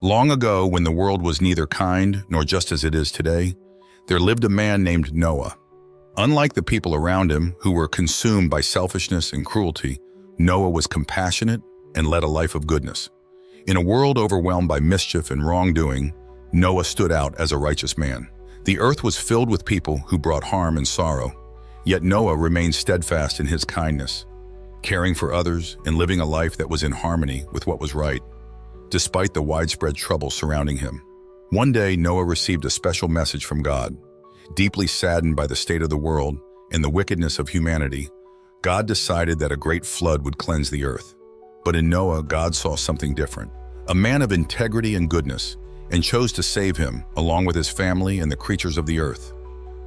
Long ago, when the world was neither kind nor just as it is today, there lived a man named Noah. Unlike the people around him who were consumed by selfishness and cruelty, Noah was compassionate and led a life of goodness. In a world overwhelmed by mischief and wrongdoing, Noah stood out as a righteous man. The earth was filled with people who brought harm and sorrow, yet Noah remained steadfast in his kindness, caring for others and living a life that was in harmony with what was right, despite the widespread trouble surrounding him. One day, Noah received a special message from God. Deeply saddened by the state of the world and the wickedness of humanity, God decided that a great flood would cleanse the earth. But in Noah, God saw something different. A man of integrity and goodness, and chose to save him, along with his family and the creatures of the earth.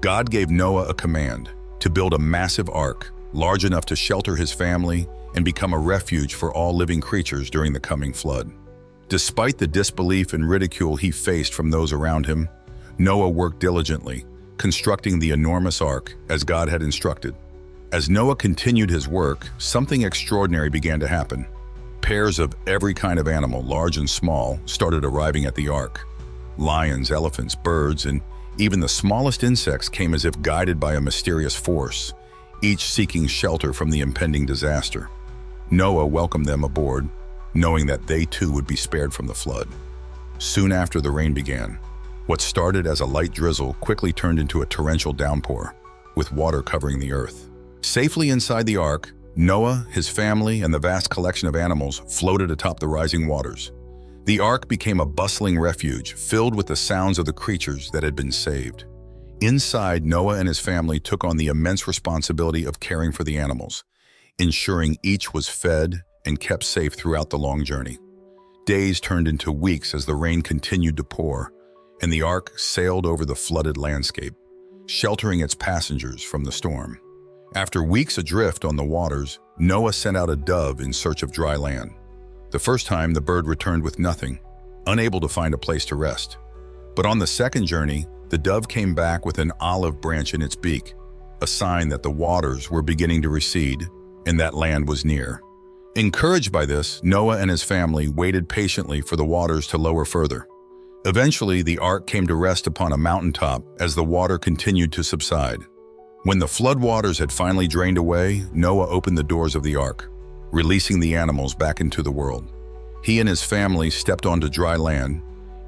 God gave Noah a command to build a massive ark, large enough to shelter his family and become a refuge for all living creatures during the coming flood. Despite the disbelief and ridicule he faced from those around him, Noah worked diligently, constructing the enormous ark as God had instructed. As Noah continued his work, something extraordinary began to happen. Pairs of every kind of animal, large and small, started arriving at the ark. Lions, elephants, birds, and even the smallest insects came as if guided by a mysterious force, each seeking shelter from the impending disaster. Noah welcomed them aboard, knowing that they too would be spared from the flood. Soon after, the rain began. What started as a light drizzle quickly turned into a torrential downpour, with water covering the earth. Safely inside the ark, Noah, his family, and the vast collection of animals floated atop the rising waters. The ark became a bustling refuge, filled with the sounds of the creatures that had been saved. Inside, Noah and his family took on the immense responsibility of caring for the animals, ensuring each was fed and kept safe throughout the long journey. Days turned into weeks as the rain continued to pour, and the ark sailed over the flooded landscape, sheltering its passengers from the storm. After weeks adrift on the waters, Noah sent out a dove in search of dry land. The first time, the bird returned with nothing, unable to find a place to rest. But on the second journey, the dove came back with an olive branch in its beak, a sign that the waters were beginning to recede and that land was near. Encouraged by this, Noah and his family waited patiently for the waters to lower further. Eventually, the ark came to rest upon a mountaintop as the water continued to subside. When the floodwaters had finally drained away, Noah opened the doors of the ark, releasing the animals back into the world. He and his family stepped onto dry land,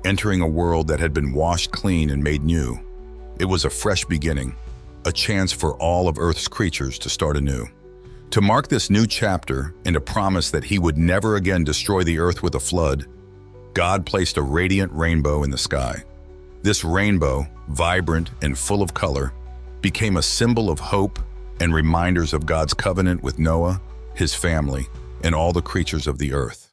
entering a world that had been washed clean and made new. It was a fresh beginning, a chance for all of Earth's creatures to start anew. To mark this new chapter and a promise that he would never again destroy the earth with a flood, God placed a radiant rainbow in the sky. This rainbow, vibrant and full of color, became a symbol of hope and reminders of God's covenant with Noah, his family, and all the creatures of the earth.